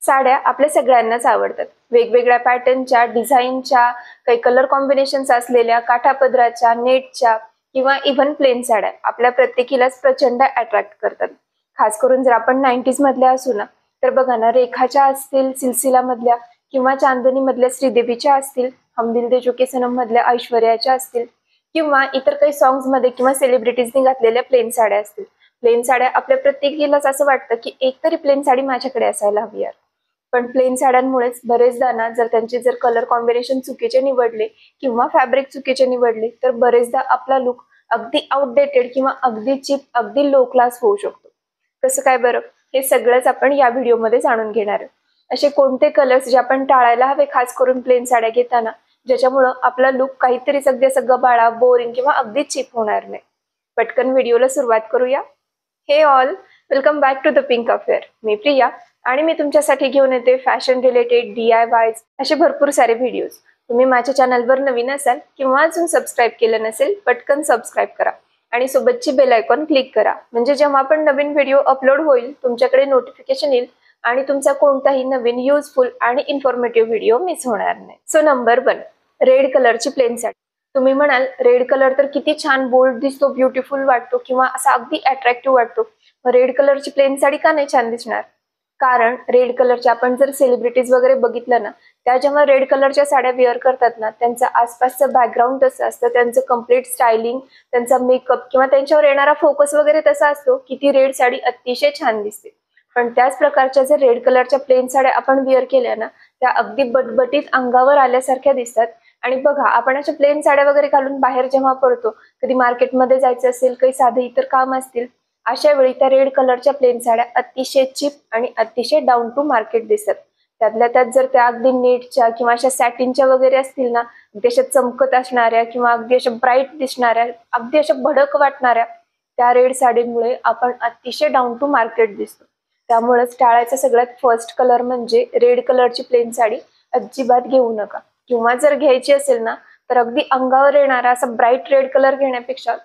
साड्या आपल्या सगळ्यांनाच आवडतात. वेगवेगळ्या पॅटर्नच्या, डिझाईनच्या, काही कलर कॉम्बिनेशन्स असलेल्या, काठापदराच्या, नेटच्या किंवा इव्हन प्लेन साड्या आपल्या प्रत्येकीलाच प्रचंड अट्रॅक्ट करतात. खास करून जर आपण 90s मधल्या असू ना, तर बघा ना, रेखाच्या असतील सिलसिला मधल्या किंवा चांदनी मधल्या श्रीदेवीच्या असतील, हम दिल दे चुके सनम मधल्या ऐश्वर्याच्या असतील किंवा इतर काही सॉंग्स मध्ये किंवा सेलिब्रिटीजनी घातलेल्या प्लेन साड्या असतील. प्लेन साड्या आपल्या प्रत्येकीलाच असं वाटतं की एक तरी प्लेन साडी माझ्याकडे असायला हवी यार. पण प्लेन साड्यांमुळेच बरेचदा ना, जर त्यांचे कलर कॉम्बिनेशन चुकीचे निवडले किंवा फॅब्रिक चुकीचे निवडले तर बरेचदा आपला लुक अगदी आउटडेटेड किंवा अगदी चीप, अगदी लो क्लास होऊ शकतो. कसं काय बरं? हे सगळंच आपण या व्हिडिओमध्ये जाणून घेणार आहोत. असे कोणते कलर्स जे आपण टाळायला हवे खास करून प्लेन साड्या घेताना, ज्याच्यामुळं आपला लुक काहीतरी सगळं गबाळा, बोरिंग किंवा अगदी चीप होणार नाही. पटकन व्हिडिओला सुरुवात करूया. Hey all, welcome back to the pink affair. मी प्रिया आणि मी तुमच्यासाठी घेऊन येते फॅशन रिलेटेड, DIYs असे भरपूर सारे व्हिडिओज. तुम्ही माझ्या चॅनलवर नवीन असाल किंवा अजून सबस्क्राईब केलं नसेल, पटकन सबस्क्राईब करा आणि सोबतची बेल आयकॉन क्लिक करा, म्हणजे जेव्हा पण नवीन व्हिडिओ अपलोड होईल तुमच्याकडे नोटिफिकेशन येईल आणि तुमचा कोणताही नवीन युजफुल आणि इन्फॉर्मेटिव्ह व्हिडिओ मिस होणार नाही. सो नंबर 1, रेड कलरची प्लेन साडी. तुम्ही म्हणाल रेड कलर तर किती छान बोल्ड दिसतो, ब्युटिफुल वाटतो किंवा असा अगदी अट्रॅक्टिव्ह वाटतो, रेड कलरची प्लेन साडी का नाही छान दिसणार? कारण रेड कलरच्या आपण जर सेलिब्रिटीज वगैरे बघितलं ना, त्या जेव्हा रेड कलरच्या साड्या वेअर करतात ना, त्यांचं आसपासचं बॅकग्राऊंड तसं असतं, त्यांचं कम्प्लीट स्टायलिंग, त्यांचा मेकअप किंवा त्यांच्यावर येणारा फोकस वगैरे तसा असतो की ती रेड साडी अतिशय छान दिसते. पण त्याच प्रकारच्या जर रेड कलरच्या प्लेन साड्या आपण वेअर केल्या ना, त्या अगदी बटबटीत अंगावर आल्यासारख्या दिसतात. आणि बघा, आपण अशा प्लेन साड्या वगैरे घालून बाहेर जेव्हा पडतो, कधी मार्केटमध्ये जायचं असेल, काही साधे इतर काम असतील, अशा वेळी त्या रेड कलरच्या प्लेन साड्या अतिशय चीप आणि अतिशय डाऊन टू मार्केट दिसतात. त्यातल्या त्यात जर त्या अगदी नेटच्या किंवा अशा सॅटिनच्या वगैरे असतील ना, अगदी अशा चमकत असणाऱ्या किंवा अगदी अशा ब्राईट दिसणाऱ्या, अगदी अशा भडक वाटणाऱ्या, त्या रेड साडीमुळे आपण अतिशय डाऊन टू मार्केट दिसतो. त्यामुळेच टाळायचा सगळ्यात फर्स्ट कलर म्हणजे रेड कलरची प्लेन साडी अजिबात घेऊ नका. किंवा जर घ्यायची असेल ना, तर अगदी अंगावर येणारा असा ब्राईट रेड कलर घेण्यापेक्षा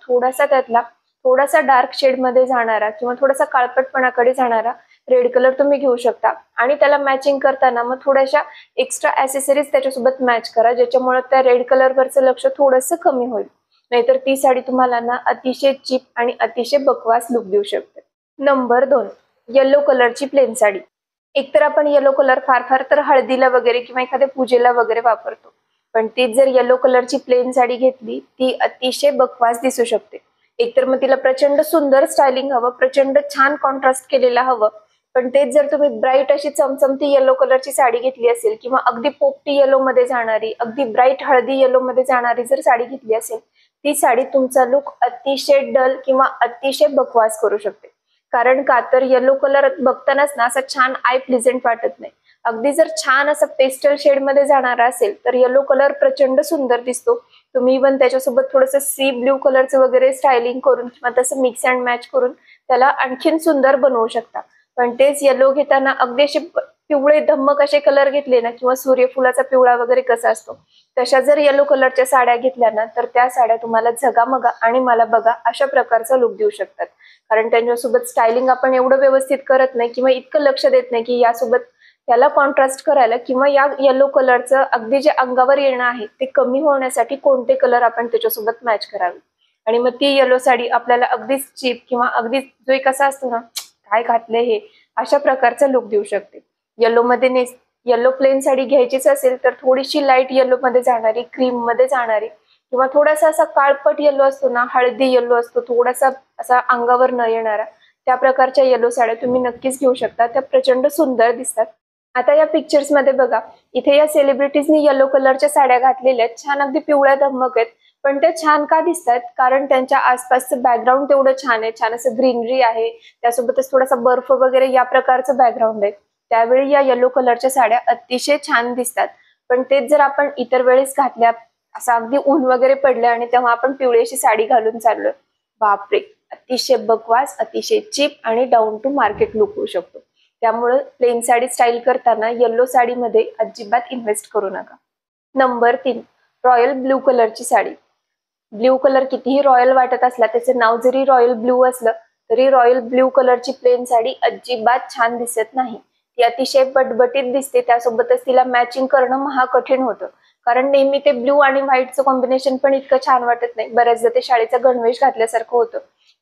थोडासा डार्क शेड मध्ये जाणारा किंवा थोडासा काळपटपणाकडे जाणारा रेड कलर तुम्ही घेऊ शकता. आणि त्याला मॅचिंग करताना मग थोड्याशा एक्स्ट्रा ऍसेसरीज त्याच्यासोबत मॅच करा, ज्याच्यामुळे त्या रेड कलरवरचं लक्ष थोडंसं कमी होईल. नाहीतर ती साडी तुम्हाला ना अतिशय चीप आणि अतिशय बकवास लुक देऊ शकते. नंबर 2, येलो कलरची प्लेन साडी. एकतर आपण येलो कलर फार तर हळदीला वगैरे किंवा एखाद्या पूजेला वगैरे वापरतो, पण तीच जर येलो कलरची प्लेन साडी घेतली, ती अतिशय बकवास दिसू शकते. एकतर मग तिला प्रचंड सुंदर स्टायलिंग हवं, प्रचंड छान कॉन्ट्रास्ट केलेला हवं. पण तेच जर तुम्ही ब्राईट अशी चमचमती येलो कलरची साडी घेतली असेल किंवा अगदी पोपटी येलो मध्ये जाणारी, अगदी ब्राईट हळदी येलो मध्ये जाणारी जर साडी घेतली असेल, ती साडी तुमचा लुक अतिशय डल किंवा अतिशय बकवास करू शकते. कारण का तर येलो कलर बघतानाच ना असा छान आय प्लेझेंट वाटत नाही. अगदी जर छान असं पेस्टल शेड मध्ये जाणारा असेल तर येलो कलर प्रचंड सुंदर दिसतो. तुम्ही इव्हन त्याच्यासोबत थोडंसं सी ब्ल्यू कलरचं वगैरे स्टायलिंग करून किंवा तसं मिक्स अँड मॅच करून त्याला आणखीन सुंदर बनवू शकता. पण तेच येलो घेताना अगदी असे पिवळे धम्मक असे कलर घेतले ना, किंवा सूर्यफुलाचा पिवळा वगैरे कसा असतो तशा जर येलो कलरच्या साड्या घेतल्या ना, तर त्या साड्या तुम्हाला झगामगा आणि मला बघा अशा प्रकारचा लुक देऊ शकतात. कारण त्यांच्यासोबत स्टायलिंग आपण एवढं व्यवस्थित करत नाही किंवा इतकं लक्ष देत नाही की यासोबत त्याला कॉन्ट्रास्ट करायला किंवा या येलो कलरचं अगदी जे अंगावर येणं आहे ते कमी होण्यासाठी कोणते कलर आपण त्याच्यासोबत मॅच करावे. आणि मग ती येलो साडी आपल्याला अगदीच चीप किंवा अगदी जो एक असा असतो ना, काय घातले हे, अशा प्रकारचा लुक देऊ शकते. येलो प्लेन साडी घ्यायचीच असेल तर थोडीशी लाईट येलो मध्ये जाणारी, क्रीम मध्ये जाणारी किंवा थोडासा असा काळपट येलो असतो ना, हळदी येलो असतो, थोडासा असा अंगावर न येणारा, त्या प्रकारच्या येलो साड्या तुम्ही नक्कीच घेऊ शकता. त्या प्रचंड सुंदर दिसतात. आता या पिक्चर्स मध्ये बघा, इथे या सेलिब्रिटीजनी येलो कलरच्या साड्या घातलेल्या आहेत, छान अगदी पिवळ्या धमक आहेत. पण त्या छान का दिसतात? कारण त्यांच्या आसपासचं बॅकग्राऊंड तेवढं छान आहे, छान असं ग्रीनरी आहे, त्यासोबतच थोडासा बर्फ वगैरे या प्रकारचं बॅकग्राऊंड आहे. त्यावेळी या येलो कलरच्या साड्या अतिशय छान दिसतात. पण तेच जर आपण इतर वेळेस घातल्या, असं अगदी ऊन वगैरे पडलं आणि तेव्हा आपण पिवळी अशी साडी घालून चाललोय, बापरे, अतिशय बकवास, अतिशय चीप आणि डाऊन टू मार्केट लुक होऊ शकतो. त्यामुळे प्लेन साडी स्टाईल करताना येलो साडीमध्ये अजिबात इन्व्हेस्ट करू नका. नंबर 3, रॉयल ब्ल्यू कलरची साडी. ब्ल्यू कलर कितीही रॉयल वाटत असला, त्याचं नाव जरी रॉयल ब्ल्यू असलं तरी रॉयल ब्ल्यू कलरची प्लेन साडी अजिबात छान दिसत नाही. ती अतिशय बटबटीत दिसते, त्यासोबतच तिला मॅचिंग करणं महाकठीण होतं. कारण नेहमी ते ब्ल्यू आणि व्हाईटचं कॉम्बिनेशन पण इतकं छान वाटत नाही. बऱ्याचदा ते शाळेचा गणवेश घातल्यासारखं होतं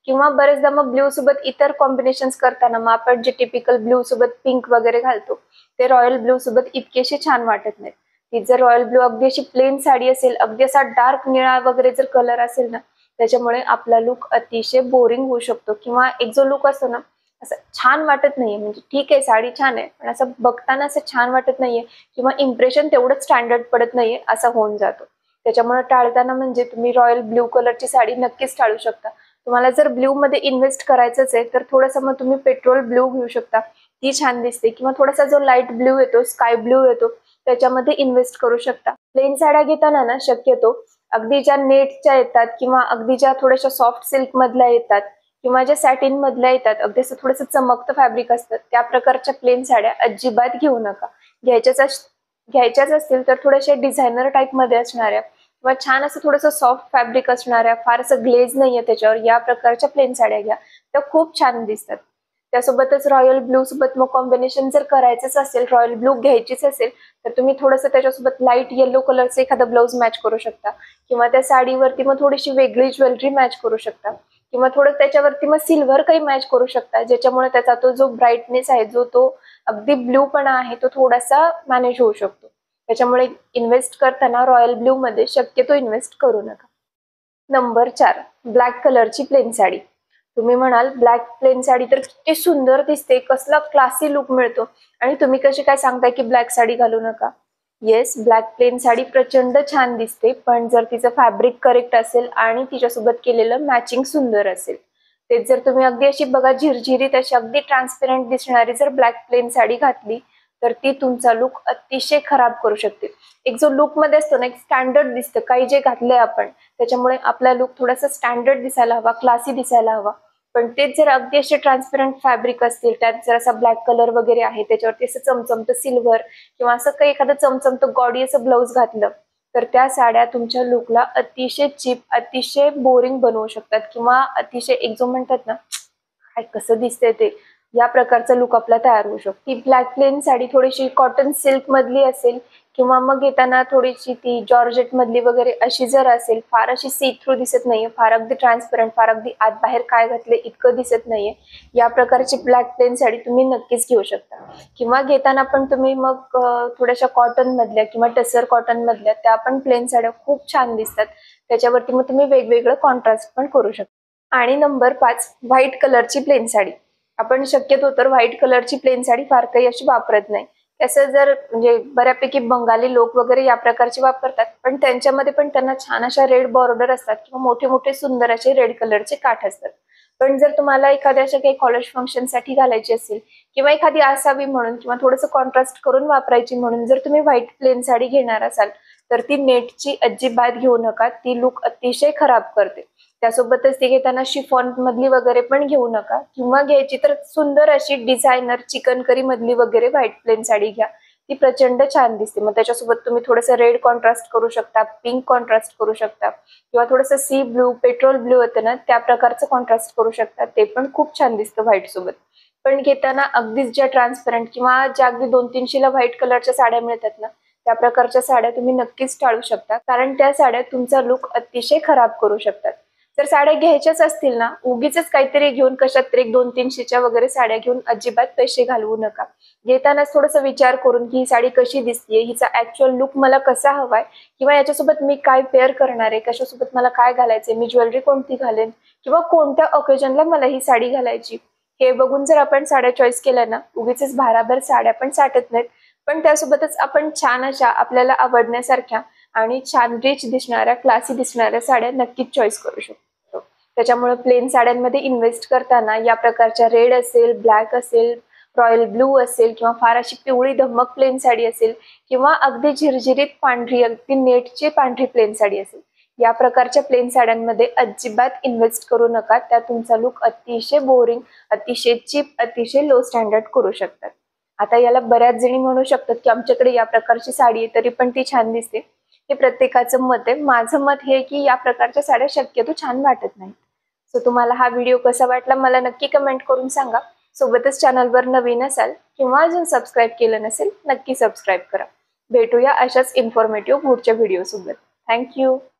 किंवा बरेचदा मग ब्ल्यू सोबत इतर कॉम्बिनेशन्स करताना मग आपण जे टिपिकल ब्ल्यू सोबत पिंक वगैरे घालतो ते रॉयल ब्ल्यू सोबत इतकेशे छान वाटत नाहीत. ती जर रॉयल ब्ल्यू अगदी अशी प्लेन साडी असेल, अगदी असा डार्क निळा वगैरे जर कलर असेल ना, त्याच्यामुळे आपला लुक अतिशय बोरिंग होऊ शकतो किंवा एक जो लुक असतो ना, असं छान वाटत नाहीये. म्हणजे ठीक आहे, साडी छान आहे, पण असं बघताना असं छान वाटत नाहीये किंवा इम्प्रेशन तेवढंच स्टँडर्ड पडत नाहीये असं होऊन जातो. त्याच्यामुळे टाळताना म्हणजे तुम्ही रॉयल ब्ल्यू कलरची साडी नक्कीच टाळू शकता. तुम्हाला जर ब्ल्यू मध्ये इन्व्हेस्ट करायचंच आहे तर थोडंसं मग तुम्ही पेट्रोल ब्ल्यू घेऊ शकता, ती छान दिसते, किंवा थोडासा जो लाईट ब्ल्यू येतो, स्काय ब्ल्यू येतो, त्याच्यामध्ये इन्व्हेस्ट करू शकता. प्लेन साड्या घेताना ना शक्यतो अगदी ज्या नेटच्या येतात किंवा अगदी ज्या थोड्याशा सॉफ्ट सिल्क मधल्या येतात किंवा ज्या सॅटिन मधल्या येतात, अगदी असं थोडंसं चमकतं फॅब्रिक असतं, त्या प्रकारच्या प्लेन साड्या अजिबात घेऊ नका. घ्यायच्याच असतील तर थोड्याशा डिझायनर टाईप मध्ये असणाऱ्या किंवा छान असं थोडंसं सॉफ्ट फॅब्रिक असणाऱ्या, फार असं ग्लेज नाहीये त्याच्यावर, या प्रकारच्या प्लेन साड्या घ्या, त्या खूप छान दिसतात. त्यासोबतच रॉयल ब्ल्यू सोबत मग कॉम्बिनेशन जर करायचंच असेल, रॉयल ब्ल्यू घ्यायचीच असेल, तर तुम्ही थोडंसं त्याच्यासोबत लाईट येलो कलरचं एखादा ब्लाऊज मॅच करू शकता किंवा त्या साडीवरती मग थोडीशी वेगळी ज्वेलरी मॅच करू शकता किंवा थोडं त्याच्यावरती मग सिल्वर काही मॅच करू शकता, ज्याच्यामुळे त्याचा तो जो ब्राईटनेस आहे, जो तो अगदी ब्ल्यू पणा आहे, तो थोडासा मॅनेज होऊ शकतो. त्याच्यामुळे इन्व्हेस्ट करताना रॉयल ब्ल्यू मध्ये शक्यतो इन्व्हेस्ट करू नका. नंबर 4, ब्लॅक कलरची प्लेन साडी. तुम्ही म्हणाल ब्लॅक प्लेन साडी तर किती सुंदर दिसते, कसला क्लासी लुक मिळतो, आणि तुम्ही कशी काय सांगताय की ब्लॅक साडी घालू नका. येस, ब्लॅक प्लेन साडी प्रचंड छान दिसते, पण जर तिचं फॅब्रिक करेक्ट असेल आणि तिच्यासोबत केलेलं मॅचिंग सुंदर असेल, तेच जर तुम्ही अगदी अशी बघा झिरझिरीत अशी अगदी ट्रान्सपेरंट दिसणारी जर ब्लॅक प्लेन साडी घातली तर ती तुमचा लुक अतिशय खराब करू शकते. एक जो लुक मध्ये असतो ना, एक स्टँडर्ड दिसतं, काही जे घातलंय आपण त्याच्यामुळे आपला लुक थोडासा स्टँडर्ड दिसायला हवा, क्लासी दिसायला हवा. पण तेच जर अगदी असे ट्रान्सपरंट फॅब्रिक असतील, त्यात जर असा ब्लॅक कलर वगैरे आहे, त्याच्यावरती असं चमचमतं सिल्वर किंवा असं काही एखादं चमचमतं गॉडी असं ब्लाऊज घातलं, तर त्या साड्या तुमच्या लुकला अतिशय चीप, अतिशय बोरिंग बनवू शकतात किंवा अतिशय एक जो म्हणतात ना, काय कसं दिसतंय ते, या प्रकारचा लुक आपला तयार होऊ शकतो. ती ब्लॅक प्लेन साडी थोडीशी कॉटन सिल्क मधली असेल किंवा मग येताना थोडीशी ती जॉर्जेट मधली वगैरे अशी जर असेल, फार अशी सी थ्रू दिसत नाहीये, फार अगदी ट्रान्सपरंट, फार अगदी आत बाहेर काय घातले इतकं दिसत नाहीये, या प्रकारची ब्लॅक प्लेन साडी तुम्ही नक्कीच घेऊ शकता. किंवा घेताना पण तुम्ही मग थोड्याशा कॉटन मधल्या किंवा टसर कॉटन मधल्या त्या पण प्लेन साड्या खूप छान दिसतात, त्याच्यावरती मग तुम्ही वेगवेगळं कॉन्ट्रास्ट पण करू शकता. आणि नंबर 5, व्हाईट कलरची प्लेन साडी. आपण शक्यतो तर व्हाईट कलरची प्लेन साडी फार काही अशी वापरत नाही. कसं जर म्हणजे बऱ्यापैकी बंगाली लोक वगैरे या प्रकारची वापरतात, पण त्यांच्यामध्ये पण त्यांना छान अशा रेड बॉर्डर असतात किंवा मोठे मोठे सुंदर असे रेड कलरचे काठ असतात. पण जर तुम्हाला एखाद्या अशा काही कॉलेज फंक्शन साठी घालायची असेल किंवा एखादी असावी म्हणून किंवा थोडंसं कॉन्ट्रास्ट करून वापरायची म्हणून जर तुम्ही व्हाईट प्लेन साडी घेणार असाल, तर ती नेटची अजिबात घेऊ नका, ती लुक अतिशय खराब करते. त्यासोबतच ती घेताना शिफॉन मधली वगैरे पण घेऊ नका, किंवा घ्यायची तर सुंदर अशी डिझायनर चिकनकरी मधली वगैरे व्हाईट प्लेन साडी घ्या, ती प्रचंड छान दिसते. मग त्याच्यासोबत तुम्ही थोडंसं रेड कॉन्ट्रास्ट करू शकता, पिंक कॉन्ट्रास्ट करू शकता किंवा थोडंसं सी ब्ल्यू, पेट्रोल ब्ल्यू होतं ना, त्या प्रकारचं कॉन्ट्रास्ट करू शकता, ते पण खूप छान दिसतं व्हाईट सोबत. पण घेताना अगदीच ज्या ट्रान्सपरंट किंवा ज्या अगदी 200-300 ला व्हाईट कलरच्या साड्या मिळतात ना, त्या प्रकारच्या साड्या तुम्ही नक्कीच टाळू शकता, कारण त्या साड्या तुमचा लुक अतिशय खराब करू शकतात. जर साड्या घ्यायच्याच असतील ना, उगीच काहीतरी घेऊन कशात तरी 200-300च्या वगैरे साड्या घेऊन अजिबात पैसे घालवू नका. घेतानाच थोडासा विचार करून की ही साडी कशी दिसतेय, हिचा ऍक्च्युअल लुक मला कसा हवाय किंवा याच्यासोबत मी काय पेअर करणार आहे, कशासोबत मला काय घालायचंय, मी ज्वेलरी कोणती घालेन किंवा कोणत्या ओकेजनला मला ही साडी घालायची, हे बघून जर आपण साड्या चॉईस केल्या ना, उगीच भाराभर साड्या पण साठत नाहीत, पण त्यासोबतच आपण छान अशा आपल्याला आवडण्यासारख्या आणि छान रिच दिसणाऱ्या, क्लासी दिसणाऱ्या साड्या नक्कीच चॉईस करू शकतो. त्याच्यामुळे प्लेन साड्यांमध्ये इन्व्हेस्ट करताना या प्रकारच्या रेड असेल, ब्लॅक असेल, रॉयल ब्लू असेल किंवा फार अशी पिवळी धमक प्लेन साडी असेल किंवा अगदी झिरझिरीत पांढरी, अगदी नेटची पांढरी प्लेन साडी असेल, या प्रकारच्या प्लेन साड्यांमध्ये अजिबात इन्व्हेस्ट करू नका. त्या तुमचा लुक अतिशय बोरिंग, अतिशय चीप, अतिशय लो स्टँडर्ड करू शकतात. आता याला बऱ्याच जणी म्हणू शकतात की आमच्याकडे या प्रकारची साडी आहे तरी पण ती छान दिसते. हे प्रत्येकाचं मत आहे. माझं मत हे की या प्रकारच्या साड्या शक्यतो छान वाटत नाहीत. सो तुम्हाला हा व्हिडिओ कसा वाटला मला नक्की कमेंट करून सांगा. सोबतच चॅनलवर नवीन असाल किंवा अजून सबस्क्राईब केलं नसेल नक्की सबस्क्राईब करा. भेटूया अशाच इन्फॉर्मेटिव्ह पुढच्या व्हिडिओ सोबत. थँक्यू.